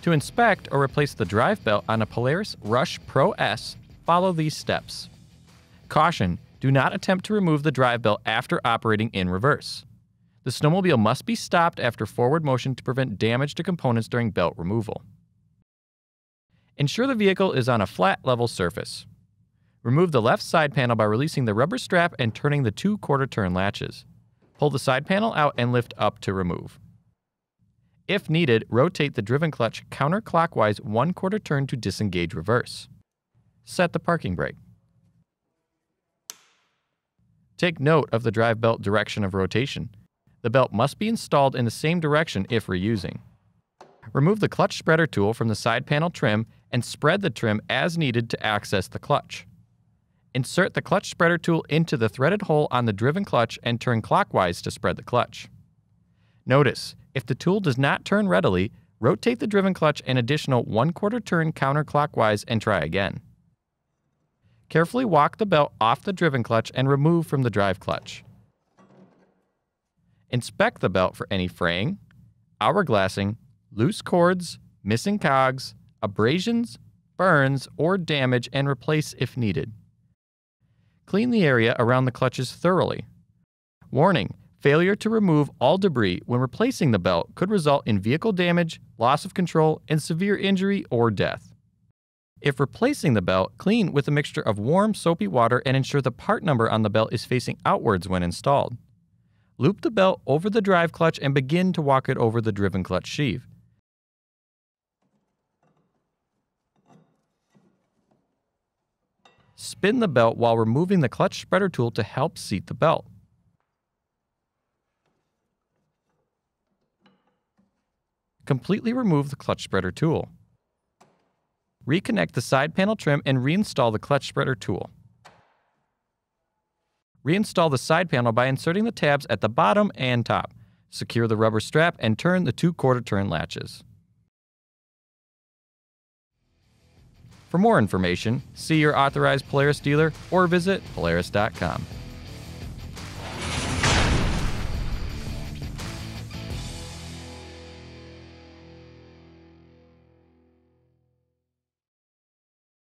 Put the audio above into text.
To inspect or replace the drive belt on a Polaris Rush Pro S, follow these steps. Caution: do not attempt to remove the drive belt after operating in reverse. The snowmobile must be stopped after forward motion to prevent damage to components during belt removal. Ensure the vehicle is on a flat, level surface. Remove the left side panel by releasing the rubber strap and turning the 2 quarter-turn latches. Pull the side panel out and lift up to remove. If needed, rotate the driven clutch counterclockwise 1 quarter turn to disengage reverse. Set the parking brake. Take note of the drive belt direction of rotation. The belt must be installed in the same direction if reusing. Remove the clutch spreader tool from the side panel trim and spread the trim as needed to access the clutch. Insert the clutch spreader tool into the threaded hole on the driven clutch and turn clockwise to spread the clutch. Notice, if the tool does not turn readily, rotate the driven clutch an additional 1 quarter turn counterclockwise and try again. Carefully walk the belt off the driven clutch and remove from the drive clutch. Inspect the belt for any fraying, hourglassing, loose cords, missing cogs, abrasions, burns, or damage and replace if needed. Clean the area around the clutches thoroughly. Warning: failure to remove all debris when replacing the belt could result in vehicle damage, loss of control, and severe injury or death. If replacing the belt, clean with a mixture of warm, soapy water and ensure the part number on the belt is facing outwards when installed. Loop the belt over the drive clutch and begin to walk it over the driven clutch sheave. Spin the belt while removing the clutch spreader tool to help seat the belt. Completely remove the clutch spreader tool. Reconnect the side panel trim and reinstall the clutch spreader tool. Reinstall the side panel by inserting the tabs at the bottom and top. Secure the rubber strap and turn the 2 quarter turn latches. For more information, see your authorized Polaris dealer or visit Polaris.com.